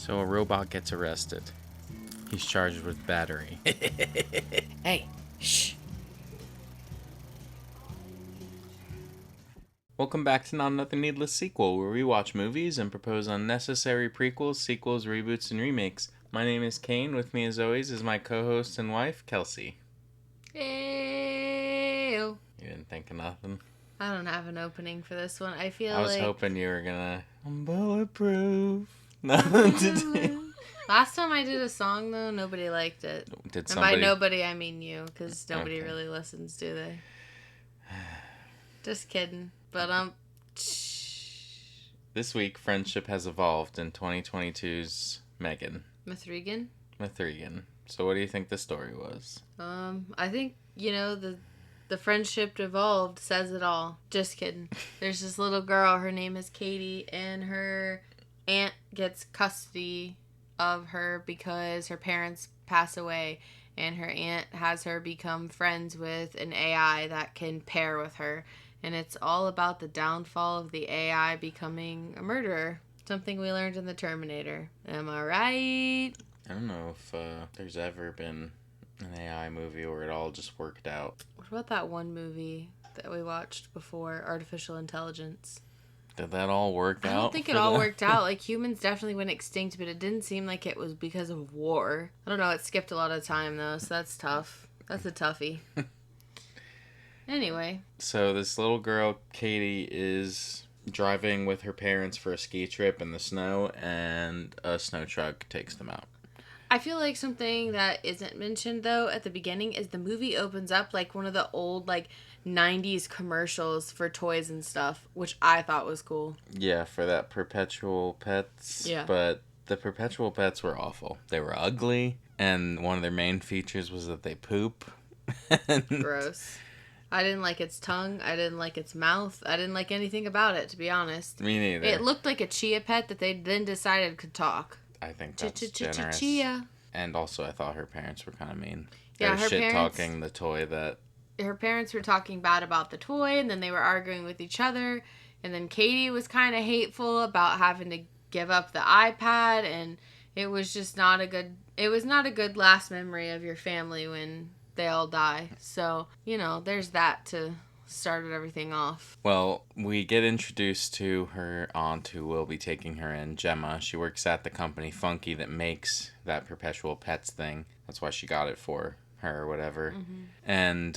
So a robot gets arrested. He's charged with battery. Hey, shh. Welcome back to Not Another Needless Sequel, where we watch movies and propose unnecessary prequels, sequels, reboots, and remakes. My name is Kane. With me, as always, is my co-host and wife, Kelsey. Ew. You didn't think of nothing? I don't have an opening for this one. I feel I was like... hoping you were gonna... I'm bulletproof. Nothing to do. Last time I did a song, though, nobody liked it. Did somebody... And by nobody, I mean you, because nobody Okay. really listens, do they? Just kidding. But, This week, friendship has evolved in 2022's M3GAN. M3GAN? M3GAN. So what do you think the story was? I think, the friendship evolved says it all. Just kidding. There's this little girl, her name is Katie, and her aunt gets custody of her because her parents pass away, and her aunt has her become friends with an AI that can pair with her. And it's all about the downfall of the AI becoming a murderer. Something we learned in the Terminator. Am I right? I don't know if there's ever been an AI movie where it all just worked out. What about that one movie that we watched before, Artificial Intelligence? Did that all work out? I don't think it all worked out. Like, humans definitely went extinct, but it didn't seem like it was because of war. I don't know, it skipped a lot of time, though, so that's tough. That's a toughie. Anyway. So this little girl, Katie, is driving with her parents for a ski trip in the snow, and a snow truck takes them out. I feel like something that isn't mentioned, though, at the beginning is the movie opens up like one of the old, 90s commercials for toys and stuff, which I thought was cool. Yeah, for that Perpetual Pets. Yeah. But the Perpetual Pets were awful. They were ugly, and one of their main features was that they poop. Gross. I didn't like its tongue. I didn't like its mouth. I didn't like anything about it, to be honest. Me neither. It looked like a chia pet that they then decided could talk. I think that's generous. Chia. And also, I thought her parents were kind of mean. Yeah, they were her shit-talking the toy that... Her parents were talking bad about the toy, and then they were arguing with each other. And then Katie was kind of hateful about having to give up the iPad, and it was just not a good... It was not a good last memory of your family when they all die. So, there's that to started everything off. Well, we get introduced to her aunt who will be taking her in, Gemma. She works at the company Funky that makes that Perpetual Pets thing. That's why she got it for her or whatever. Mm-hmm. And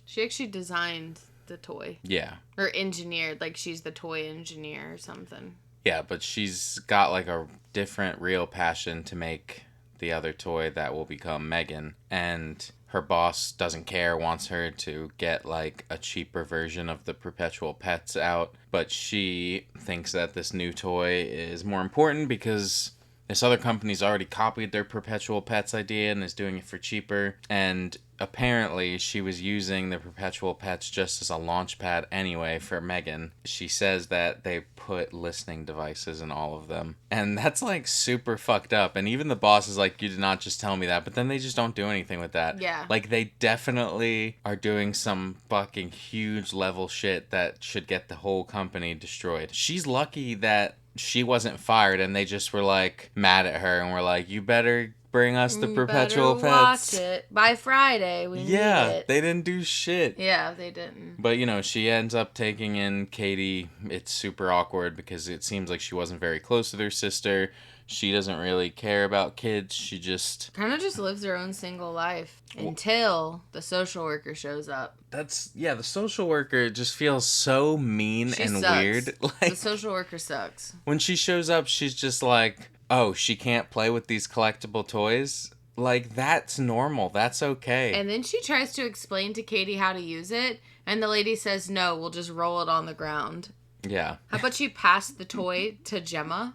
she actually designed the toy. Yeah. Or engineered, like she's the toy engineer or something. Yeah, but she's got like a different real passion to make the other toy that will become M3GAN. And her boss doesn't care, wants her to get like a cheaper version of the Perpetual Pets out. But she thinks that this new toy is more important because this other company's already copied their Perpetual Pets idea and is doing it for cheaper. And apparently she was using the Perpetual Pets just as a launch pad anyway for M3GAN. She says that they put listening devices in all of them. And that's like super fucked up. And even the boss is like, you did not just tell me that. But then they just don't do anything with that. Yeah. Like they definitely are doing some fucking huge level shit that should get the whole company destroyed. She's lucky that she wasn't fired and they just were like mad at her and were like, you better bring us the Perpetual Pets. Watch it by Friday. We need it. They didn't do shit. Yeah, they didn't. But she ends up taking in Katie. It's super awkward because it seems like she wasn't very close with her sister. She doesn't really care about kids. She just kind of just lives her own single life until the social worker shows up. The social worker just feels so mean and sucks. Weird. The social worker sucks. When she shows up, she's just like, oh, she can't play with these collectible toys? Like, that's normal. That's okay. And then she tries to explain to Katie how to use it, and the lady says, no, we'll just roll it on the ground. Yeah. How about she pass the toy to Gemma?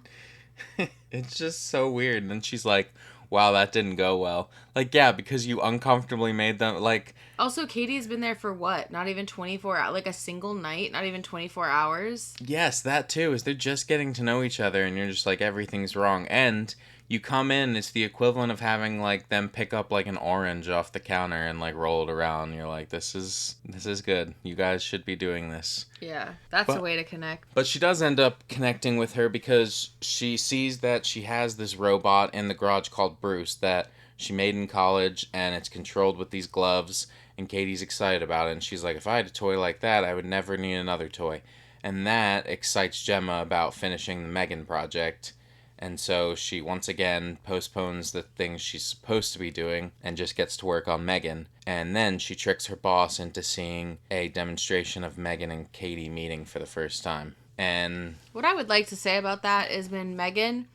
It's just so weird. And then she's like, wow, that didn't go well. Like, yeah, because you uncomfortably made them, like... Also, Katie's been there for what? Not even 24 hours? Like a single night? Not even 24 hours? Yes, that too. Is they're just getting to know each other and you're just like, everything's wrong. And you come in, it's the equivalent of having like them pick up like an orange off the counter and like roll it around. You're like, this is good. You guys should be doing this. Yeah, that's a way to connect. But she does end up connecting with her because she sees that she has this robot in the garage called Bruce that she made in college, and it's controlled with these gloves, and Katie's excited about it, and she's like, if I had a toy like that, I would never need another toy. And that excites Gemma about finishing the M3GAN project. And so she once again postpones the things she's supposed to be doing and just gets to work on M3GAN. And then she tricks her boss into seeing a demonstration of M3GAN and Katie meeting for the first time. And what I would like to say about that is when M3GAN,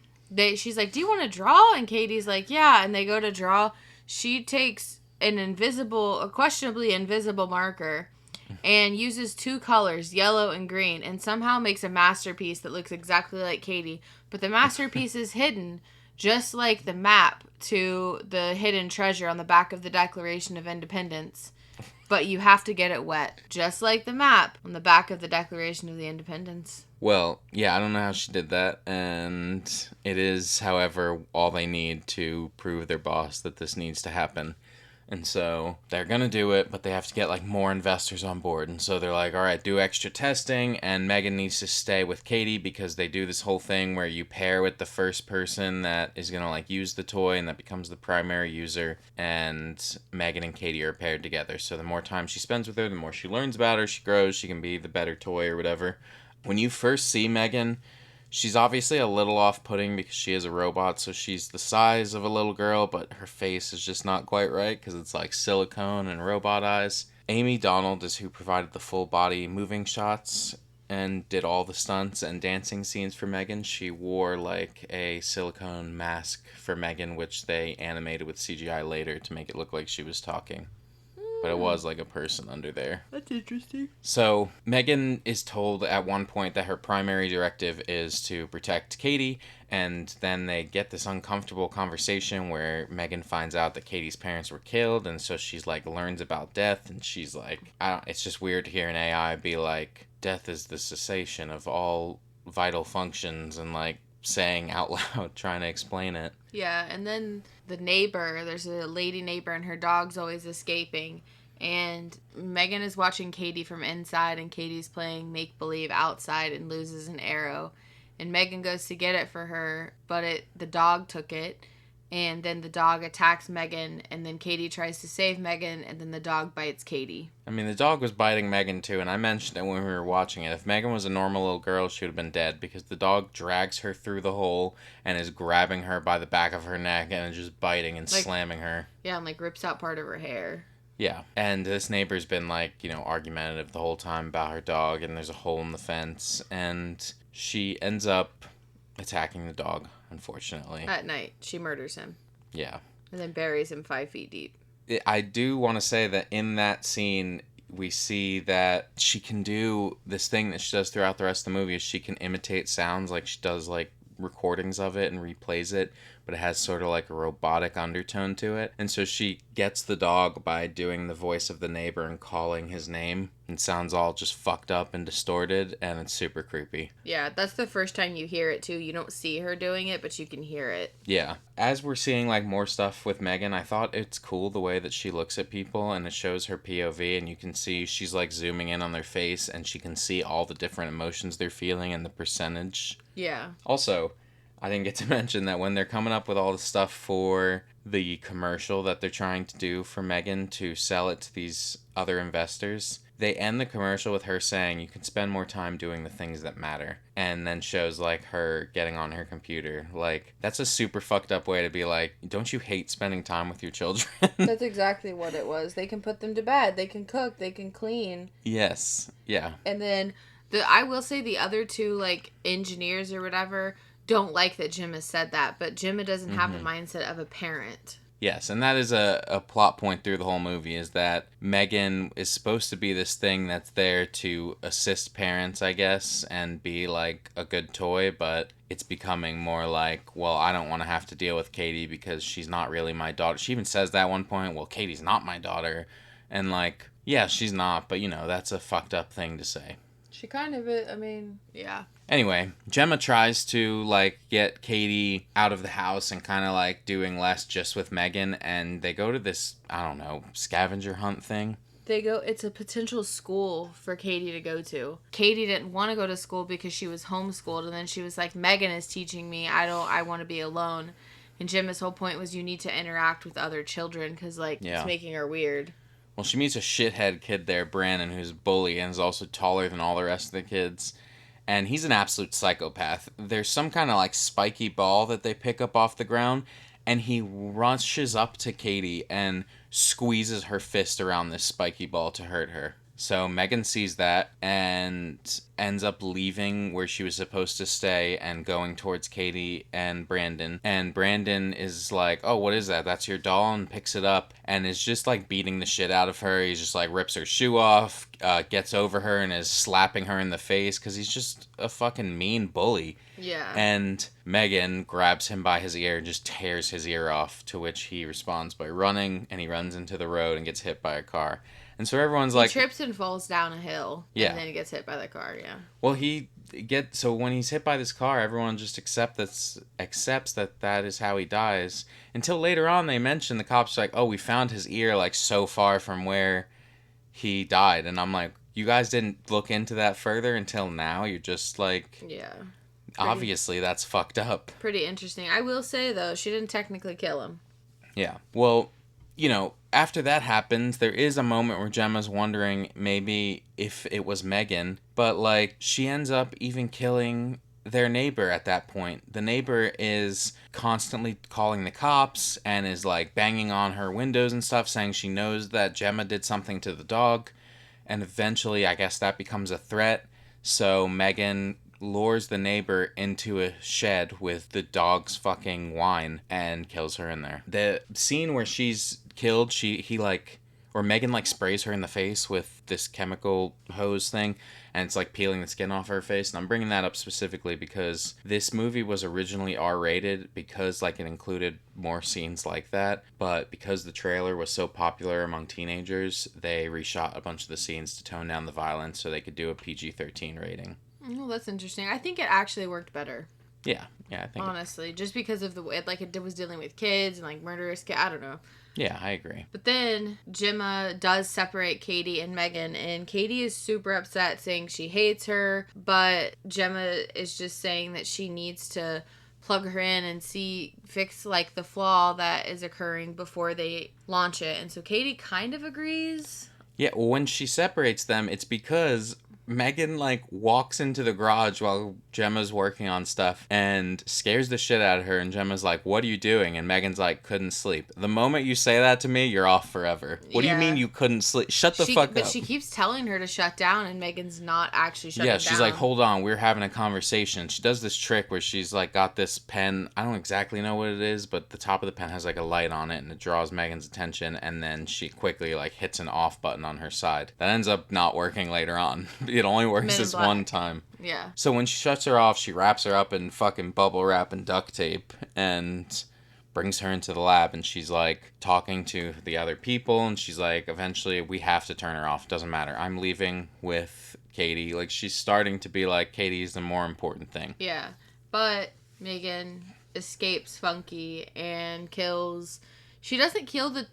she's like, do you want to draw? And Katie's like, yeah. And they go to draw. She takes a questionably invisible marker and uses two colors, yellow and green, and somehow makes a masterpiece that looks exactly like Katie. But the masterpiece is hidden, just like the map to the hidden treasure on the back of the Declaration of Independence. But you have to get it wet, just like the map on the back of the Declaration of the Independence. Well, yeah, I don't know how she did that, and it is, however, all they need to prove their boss that this needs to happen. And so they're going to do it, but they have to get like more investors on board. And so they're like, all right, do extra testing. And M3GAN needs to stay with Katie because they do this whole thing where you pair with the first person that is going to like use the toy and that becomes the primary user. And M3GAN and Katie are paired together. So the more time she spends with her, the more she learns about her, she grows, she can be the better toy or whatever. When you first see M3GAN, she's obviously a little off-putting because she is a robot, so she's the size of a little girl, but her face is just not quite right because it's like silicone and robot eyes. Amy Donald is who provided the full-body moving shots and did all the stunts and dancing scenes for M3GAN. She wore like a silicone mask for M3GAN, which they animated with CGI later to make it look like she was talking. But it was like a person under there. That's interesting. So M3GAN is told at one point that her primary directive is to protect Katie, and then they get this uncomfortable conversation where M3GAN finds out that Katie's parents were killed, and so she's like learns about death, and she's like, it's just weird to hear an AI be like, death is the cessation of all vital functions, and like saying out loud, trying to explain it. Yeah, and then the neighbor, there's a lady neighbor and her dog's always escaping. And M3GAN is watching Katie from inside and Katie's playing make-believe outside and loses an arrow. And M3GAN goes to get it for her, but the dog took it. And then the dog attacks M3GAN, and then Katie tries to save M3GAN, and then the dog bites Katie. I mean, the dog was biting M3GAN too, and I mentioned it when we were watching it. If M3GAN was a normal little girl, she would have been dead, because the dog drags her through the hole and is grabbing her by the back of her neck and just biting and slamming her. Yeah, and like rips out part of her hair. Yeah, and this neighbor's been like, argumentative the whole time about her dog, and there's a hole in the fence, and she ends up attacking the dog, unfortunately. At night, she murders him. Yeah. And then buries him 5 feet deep. I do want to say that in that scene, we see that she can do this thing that she does throughout the rest of the movie, is she can imitate sounds, like she does like recordings of it and replays it, but it has sort of like a robotic undertone to it. And so she gets the dog by doing the voice of the neighbor and calling his name, and sounds all just fucked up and distorted, and it's super creepy. Yeah, that's the first time you hear it too. You don't see her doing it, but you can hear it. Yeah. As we're seeing like more stuff with M3GAN, I thought it's cool the way that she looks at people, and it shows her POV, and you can see she's like zooming in on their face, and she can see all the different emotions they're feeling and the percentage. Yeah. Also, I didn't get to mention that when they're coming up with all the stuff for the commercial that they're trying to do for M3GAN to sell it to these other investors, they end the commercial with her saying, you can spend more time doing the things that matter. And then shows like her getting on her computer. Like, that's a super fucked up way to be like, don't you hate spending time with your children? That's exactly what it was. They can put them to bed. They can cook. They can clean. Yes. Yeah. And then I will say the other two like engineers or whatever don't like that Gemma said that, but Gemma doesn't have the mindset of a parent. Yes, and that is a plot point through the whole movie, is that M3GAN is supposed to be this thing that's there to assist parents, I guess, and be like a good toy, but it's becoming more like, well, I don't want to have to deal with Katie because she's not really my daughter. She even says that at one point, well, Katie's not my daughter. And like, yeah, she's not, but that's a fucked up thing to say. She kind of it. I mean, yeah. Anyway, Gemma tries to, like, get Katie out of the house and kind of, like, doing less just with Megan, and they go to this, I don't know, scavenger hunt thing. It's a potential school for Katie to go to. Katie didn't want to go to school because she was homeschooled, and then she was like, Megan is teaching me. I want to be alone. And Gemma's whole point was you need to interact with other children because, like, Yeah. it's making her weird. Well, she meets a shithead kid there, Brandon, who's a bully and is also taller than all the rest of the kids. And he's an absolute psychopath. There's some kind of, like, spiky ball that they pick up off the ground, and he rushes up to Katie and squeezes her fist around this spiky ball to hurt her. So Megan sees that and ends up leaving where she was supposed to stay and going towards Katie and Brandon. And Brandon is like, oh, what is that? That's your doll? And picks it up and is just like beating the shit out of her. He's just like rips her shoe off, gets over her and is slapping her in the face because he's just a fucking mean bully. Yeah. And Megan grabs him by his ear and just tears his ear off, to which he responds by running, and he runs into the road and gets hit by a car. And so everyone's like... He trips and falls down a hill. Yeah. And then he gets hit by the car, yeah. Well, so when he's hit by this car, everyone just accepts that is how he dies. Until later on, they mention, the cops are like, oh, we found his ear, like, so far from where he died. And I'm like, you guys didn't look into that further until now? You're just like... Yeah. Obviously, that's fucked up. Pretty interesting. I will say, though, she didn't technically kill him. Yeah. Well, you know, after that happens, there is a moment where Gemma's wondering maybe if it was Megan, but, like, she ends up even killing their neighbor at that point. The neighbor is constantly calling the cops and is, like, banging on her windows and stuff, saying she knows that Gemma did something to the dog, and eventually, I guess that becomes a threat, so Megan lures the neighbor into a shed with the dog's fucking wine and kills her in there. The scene where she's killed, Megan, like, sprays her in the face with this chemical hose thing, and it's, like, peeling the skin off her face. And I'm bringing that up specifically because this movie was originally R-rated because, like, it included more scenes like that, but because the trailer was so popular among teenagers, they reshot a bunch of the scenes to tone down the violence so they could do a PG-13 rating. Oh, that's interesting. I think it actually worked better. Yeah, I think honestly, just because of the way, like, it was dealing with kids and, like, murderous kids. I don't know. Yeah, I agree. But then Gemma does separate Katie and Megan, and Katie is super upset, saying she hates her, but Gemma is just saying that she needs to plug her in and fix, like, the flaw that is occurring before they launch it. And so Katie kind of agrees. Yeah, well, when she separates them, it's because Megan, like, walks into the garage while Gemma's working on stuff and scares the shit out of her, and Gemma's like, what are you doing? And Megan's like, couldn't sleep. The moment you say that to me, you're off forever. What do you mean you couldn't sleep? Shut the fuck up. But she keeps telling her to shut down, and Megan's not actually shutting down. Yeah, she's like, hold on, we're having a conversation. She does this trick where she's, like, got this pen. I don't exactly know what it is, but the top of the pen has, like, a light on it, and it draws Megan's attention, and then she quickly, like, hits an off button on her side. That ends up not working later on. It only works this one time. Yeah. So when she shuts her off, she wraps her up in fucking bubble wrap and duct tape and brings her into the lab, and she's, like, talking to the other people, and she's like, eventually we have to turn her off. Doesn't matter. I'm leaving with Katie. Like, she's starting to be like, Katie's the more important thing. Yeah. But Megan escapes Funky and kills... She doesn't kill the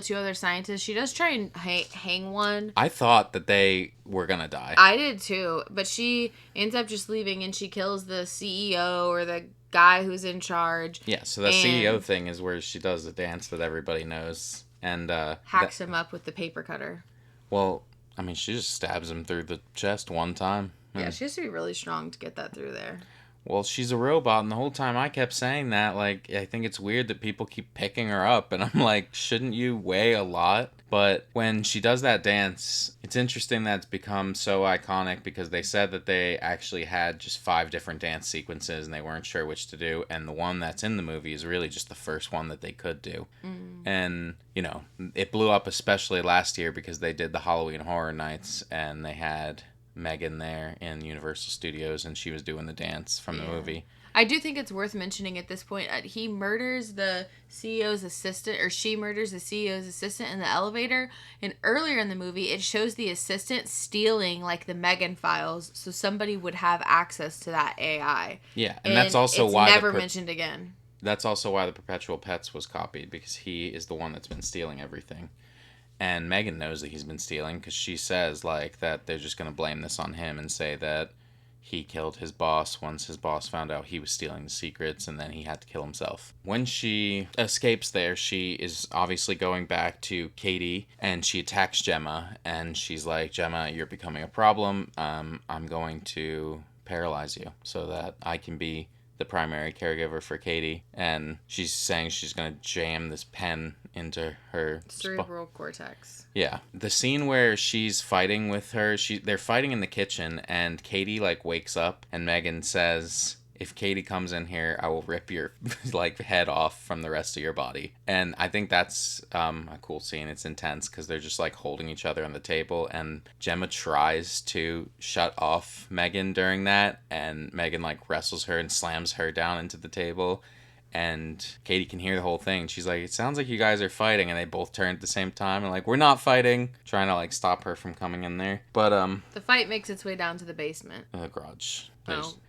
two other scientists. She does try and hang one. I thought that they were gonna die. I did too, but she ends up just leaving, and she kills the CEO or the guy who's in charge. Yeah, so the CEO thing is where she does the dance that everybody knows and hacks him up with the paper cutter. Well, I mean, she just stabs him through the chest one time. Yeah, she has to be really strong to get that through there. Well, she's a robot, and the whole time I kept saying that, like, I think it's weird that people keep picking her up, and I'm like, shouldn't you weigh a lot? But when she does that dance, it's interesting that it's become so iconic because they said that they actually had just 5 different dance sequences, and they weren't sure which to do, and the one that's in the movie is really just the first one that they could do. Mm. And, you know, it blew up especially last year because they did the Halloween Horror Nights, and they had Megan there in Universal Studios, and she was doing the dance from the movie. I do think it's worth mentioning at this point. He murders the CEO's assistant, or she murders the CEO's assistant in the elevator. And earlier in the movie, it shows the assistant stealing like the M3GAN files, so somebody would have access to that AI. Yeah, and And that's also it's why never mentioned again. that's also why the Perpetual Pets was copied, because he is the one that's been stealing everything. And Megan knows that he's been stealing because she says like that they're just gonna blame this on him and say that he killed his boss once his boss found out he was stealing the secrets, and then he had to kill himself. When she escapes there, she is obviously going back to Katie, and she attacks Gemma, and she's like, Gemma, you're becoming a problem. I'm going to paralyze you so that I can be the primary caregiver for Katie. And she's saying she's going to jam this pen into her cerebral cortex. Yeah. The scene where she's fighting with her, they're fighting in the kitchen, and Katie like wakes up, and Megan says, if Katie comes in here, I will rip your like head off from the rest of your body. And I think that's a cool scene. It's intense because they're just like holding each other on the table, and Gemma tries to shut off Megan during that, and Megan like wrestles her and slams her down into the table. And Katie can hear the whole thing. She's like, it sounds like you guys are fighting. And they both turn at the same time and like, we're not fighting. Trying to like stop her from coming in there. But the fight makes its way down to the basement. The garage.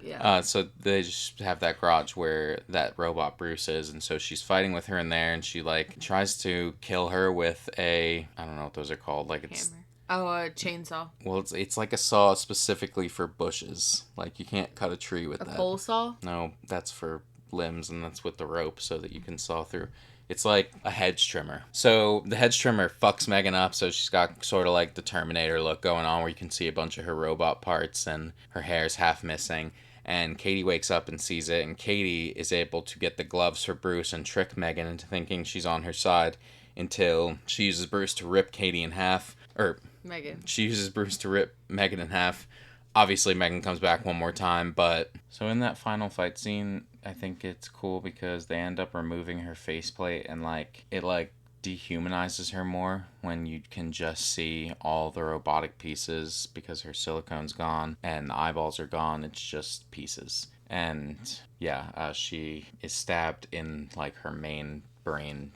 Yeah. So they just have that garage where that robot Bruce is. And so she's fighting with her in there. And she like tries to kill her with I don't know what those are called. Like it's... Hammer. Oh, a chainsaw. Well, it's like a saw specifically for bushes. Like you can't cut a tree with that. A pole saw? No, that's for limbs, and that's with the rope so that you can saw through. It's like a hedge trimmer. So the hedge trimmer fucks Megan up, so she's got sort of like the Terminator look going on where you can see a bunch of her robot parts and her hair's half missing. And Katie wakes up and sees it, and Katie is able to get the gloves for Bruce and trick Megan into thinking she's on her side until she uses Bruce to rip Katie in half. Or Megan. She uses Bruce to rip Megan in half. Obviously, Megan comes back one more time, but... So in that final fight scene, I think it's cool because they end up removing her faceplate, and like it like dehumanizes her more when you can just see all the robotic pieces because her silicone's gone and the eyeballs are gone. It's just pieces. And yeah, she is stabbed in like her main brain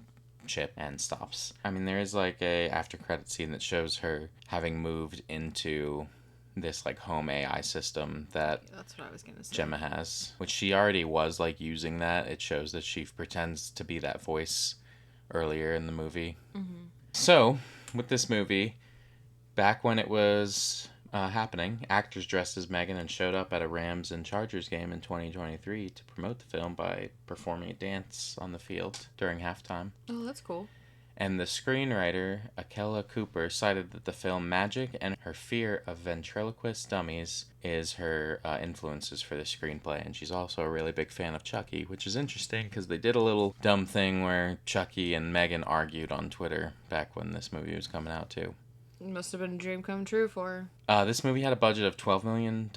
chip and stops. I mean, there is like a after credit scene that shows her having moved into this like home AI system that that's what I was gonna say. Gemma has, which she already was like using that. It shows that she pretends to be that voice earlier in the movie. Mm-hmm. So with this movie, back when it was happening, actors dressed as Megan and showed up at a Rams and Chargers game in 2023 to promote the film by performing a dance on the field during halftime. Oh, that's cool. And the screenwriter, Akela Cooper, cited that the film Magic and her fear of ventriloquist dummies is her influences for the screenplay. And she's also a really big fan of Chucky, which is interesting because they did a little dumb thing where Chucky and Megan argued on Twitter back when this movie was coming out too. It must have been a dream come true for her. This movie had a budget of $12 million,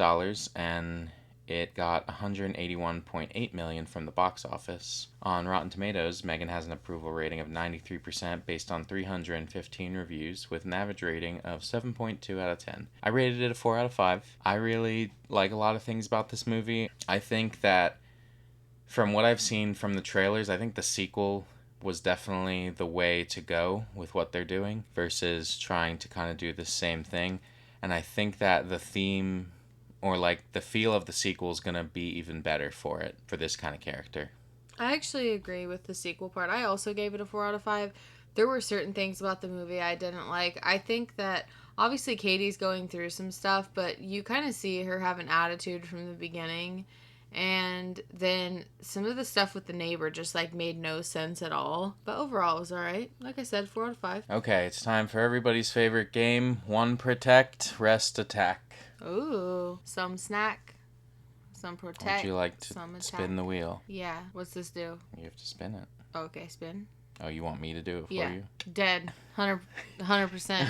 and it got $181.8 million from the box office. On Rotten Tomatoes, Megan has an approval rating of 93% based on 315 reviews with an average rating of 7.2 out of 10. I rated it a 4 out of 5. I really like a lot of things about this movie. I think that from what I've seen from the trailers, I think the sequel was definitely the way to go with what they're doing versus trying to kind of do the same thing. And I think that the theme or like the feel of the sequel is going to be even better for it, for this kind of character. I actually agree with the sequel part. I also gave it a 4 out of 5. There were certain things about the movie I didn't like. I think that obviously Katie's going through some stuff, but you kind of see her have an attitude from the beginning. And then some of the stuff with the neighbor just like made no sense at all. But overall it was alright. Like I said, 4 out of 5. Okay, it's time for everybody's favorite game. 1 protect, rest attack. Ooh, some snack, some protect. Would you like to spin the wheel? Yeah. What's this do? You have to spin it. Okay, spin. Oh, you want me to do it for you? Dead. 100%.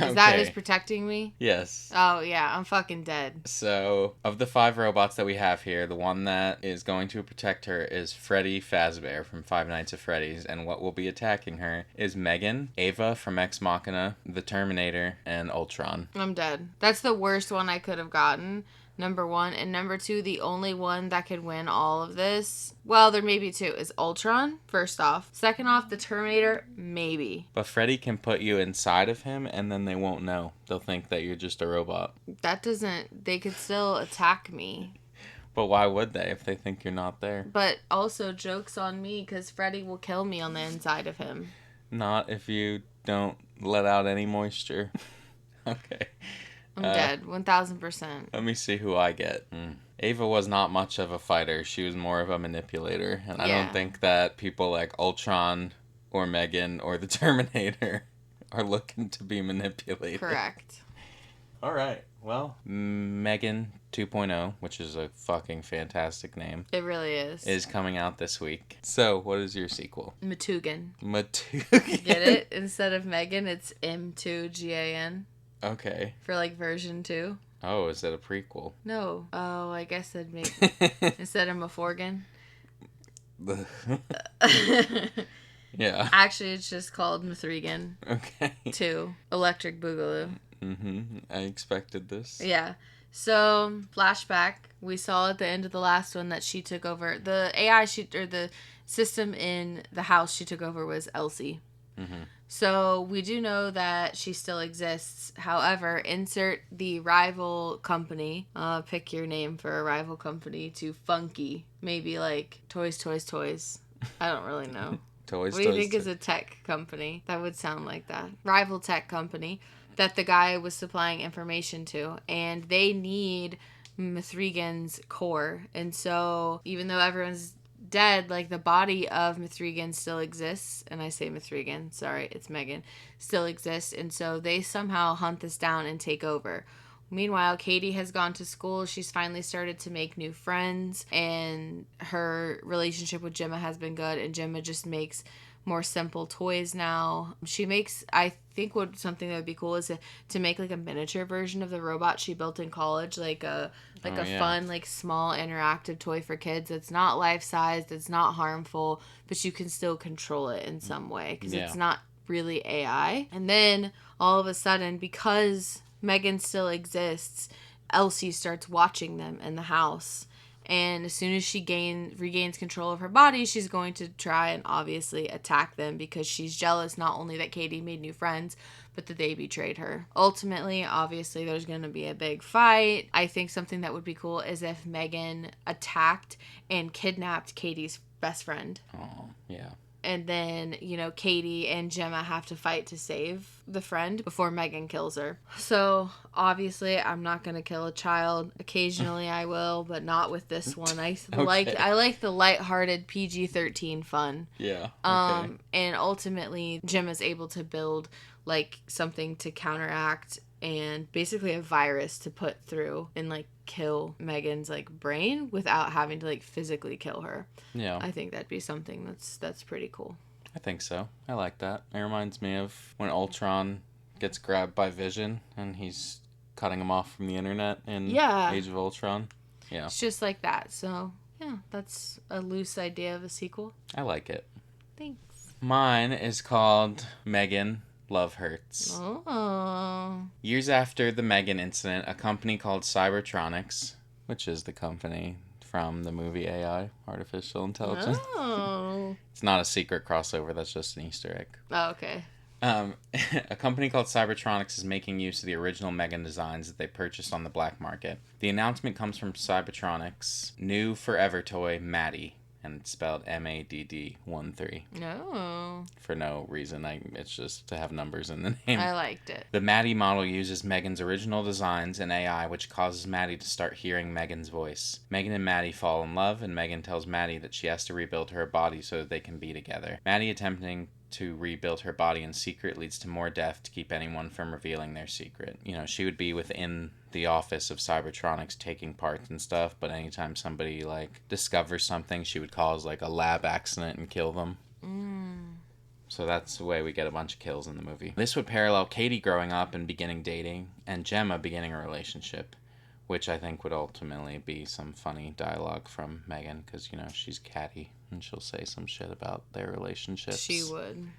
Is that who's protecting me? Yes. Oh, yeah. I'm fucking dead. So, of the 5 robots that we have here, the one that is going to protect her is Freddy Fazbear from Five Nights at Freddy's. And what will be attacking her is Megan, Ava from Ex Machina, the Terminator, and Ultron. I'm dead. That's the worst one I could have gotten. number one. And number two, the only one that could win all of this, well, there may be two, is Ultron, first off. Second off, the Terminator, maybe. But Freddy can put you inside of him, and then they won't know. They'll think that you're just a robot. That doesn't, they could still attack me. But why would they if they think you're not there? But also, joke's on me, because Freddy will kill me on the inside of him. Not if you don't let out any moisture. Okay. I'm dead, 1000%. Let me see who I get. Ava was not much of a fighter. She was more of a manipulator. And I don't think that people like Ultron or M3GAN or the Terminator are looking to be manipulated. Correct. All right. Well, M3GAN 2.0, which is a fucking fantastic name. It really is Coming out this week. So, what is your sequel? M3GAN. M3GAN. Get it? Instead of M3GAN, it's M3GAN. Okay. For like version 2. Oh, is that a prequel? No. Oh, I guess that'd make instead of M4GAN. Yeah. Actually, it's just called M3GAN. Okay. 2. Electric Boogaloo. I expected this. Yeah. So, flashback. We saw at the end of the last one that she took over. The AI or the system in the house she took over was Elsie. So we do know that she still exists. However, insert the rival company. Pick your name for a rival company to Funky. Maybe like Toys. I don't really know. Toys. What do you think is a tech company? That would sound like that. Rival tech company that the guy was supplying information to. And they need M3GAN's core. And so even though everyone's dead, like the body of M3GAN still exists, and I say M3GAN, sorry, it's M3GAN, still exists, and so they somehow hunt this down and take over. Meanwhile, Katie has gone to school. She's finally started to make new friends, and her relationship with Gemma has been good, and Gemma just makes more simple toys now. She makes, I think something that would be cool is to make like a miniature version of the robot she built in college, like a fun, like small interactive toy for kids. It's not life-sized, it's not harmful, but you can still control it in some way because it's not really AI. And then all of a sudden, because M3GAN still exists, Elsie starts watching them in the house. And as soon as she regains control of her body, she's going to try and obviously attack them because she's jealous not only that Katie made new friends, but that they betrayed her. Ultimately, obviously, there's going to be a big fight. I think something that would be cool is if M3GAN attacked and kidnapped Katie's best friend. Oh, yeah. And then, Katie and Gemma have to fight to save the friend before M3GAN kills her. So, obviously, I'm not going to kill a child. Occasionally I will, but not with this one. I like the lighthearted PG-13 fun. Yeah. Okay. And ultimately, Gemma's able to build, like, something to counteract and basically a virus to put through and, like, kill M3GAN's like brain without having to like physically kill her. Yeah. I think that'd be something that's pretty cool. I think so. I like that. It reminds me of when Ultron gets grabbed by Vision and he's cutting him off from the internet in Age of Ultron. Yeah. It's just like that. So, yeah, that's a loose idea of a sequel. I like it. Thanks. Mine is called M3GAN Love Hurts. Oh. Years after the M3GAN incident, a company called Cybertronics, which is the company from the movie AI, Artificial Intelligence. Oh. It's not a secret crossover, that's just an Easter egg. Oh, okay. A company called Cybertronics is making use of the original M3GAN designs that they purchased on the black market. The announcement comes from Cybertronics' new forever toy, Maddie. And it's spelled MADD13. No. For no reason. It's just to have numbers in the name. I liked it. The Maddie model uses M3GAN's original designs and AI, which causes Maddie to start hearing M3GAN's voice. M3GAN and Maddie fall in love, and M3GAN tells Maddie that she has to rebuild her body so that they can be together. Maddie attempting to rebuild her body in secret leads to more death to keep anyone from revealing their secret. She would be within the office of Cybertronics taking parts and stuff, but anytime somebody discovers something, she would cause a lab accident and kill them. So that's the way we get a bunch of kills in the movie. This would parallel Katie growing up and beginning dating, and Gemma beginning a relationship, which I think would ultimately be some funny dialogue from M3GAN, because she's catty and she'll say some shit about their relationships. She would.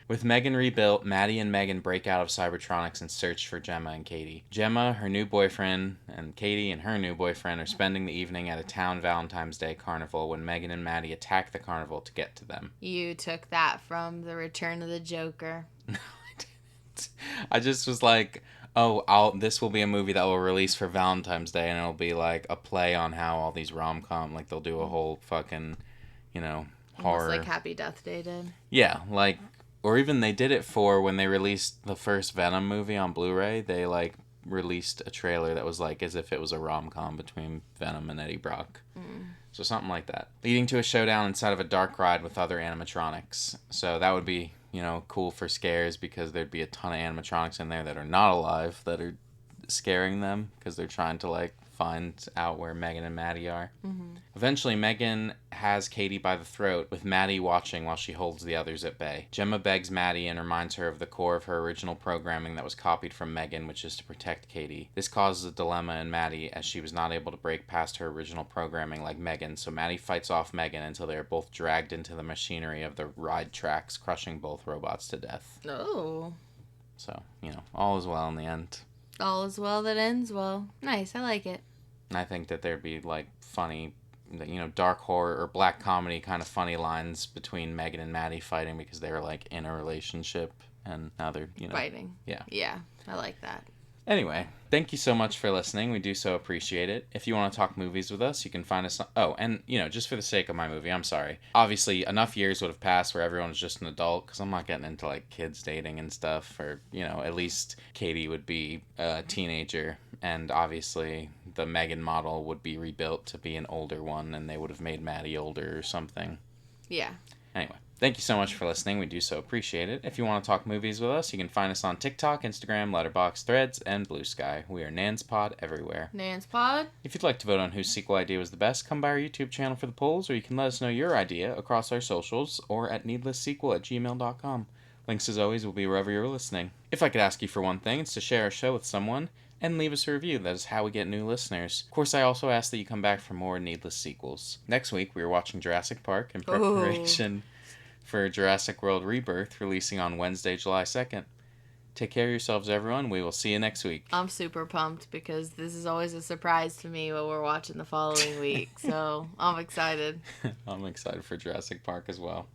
With M3GAN rebuilt, Maddie and Megan break out of Cybertronics and search for Gemma and Katie. Gemma, her new boyfriend, and Katie and her new boyfriend are spending the evening at a town Valentine's Day carnival when Megan and Maddie attack the carnival to get to them. You took that from The Return of the Joker. No, I didn't. I just was like, this will be a movie that will release for Valentine's Day, and it'll be like a play on how all these rom-com, like they'll do a whole fucking, horror. Almost like Happy Death Day did. Yeah, like, or even they did it for when they released the first Venom movie on Blu-ray. They like released a trailer that was like as if it was a rom-com between Venom and Eddie Brock. So something like that, leading to a showdown inside of a dark ride with other animatronics. So that would be cool for scares, because there'd be a ton of animatronics in there that are not alive that are scaring them because they're trying to like find out where Megan and Maddie are. Eventually, Megan has Katie by the throat, with Maddie watching while she holds the others at bay. Gemma begs Maddie and reminds her of the core of her original programming that was copied from Megan, which is to protect Katie. This causes a dilemma in Maddie, as she was not able to break past her original programming like Megan, so Maddie fights off Megan until they are both dragged into the machinery of the ride tracks, crushing both robots to death. Oh. So, all is well in the end. All is well that ends well. Nice, I like it. I think that there'd be like funny, dark horror or black comedy kind of funny lines between Megan and Maddie fighting, because they were like in a relationship and now they're, fighting. Yeah. Yeah, I like that. Anyway, thank you so much for listening. We do so appreciate it. If you want to talk movies with us, you can find us on... Oh, and, just for the sake of my movie, I'm sorry. Obviously, enough years would have passed where everyone was just an adult, because I'm not getting into, like, kids dating and stuff. Or, at least Katie would be a teenager. And obviously, the Megan model would be rebuilt to be an older one, and they would have made Maddie older or something. Yeah. Anyway. Thank you so much for listening. We do so appreciate it. If you want to talk movies with us, you can find us on TikTok, Instagram, Letterboxd, Threads, and Blue Sky. We are NansPod everywhere. NansPod. If you'd like to vote on whose sequel idea was the best, come by our YouTube channel for the polls, or you can let us know your idea across our socials or at needlesssequel@gmail.com. Links, as always, will be wherever you're listening. If I could ask you for one thing, it's to share our show with someone and leave us a review. That is how we get new listeners. Of course, I also ask that you come back for more Needless Sequels. Next week, we are watching Jurassic Park in preparation for Jurassic World Rebirth, releasing on Wednesday, July 2nd. Take care of yourselves, everyone. We will see you next week. I'm super pumped because this is always a surprise to me what we're watching the following week. So I'm excited. I'm excited for Jurassic Park as well.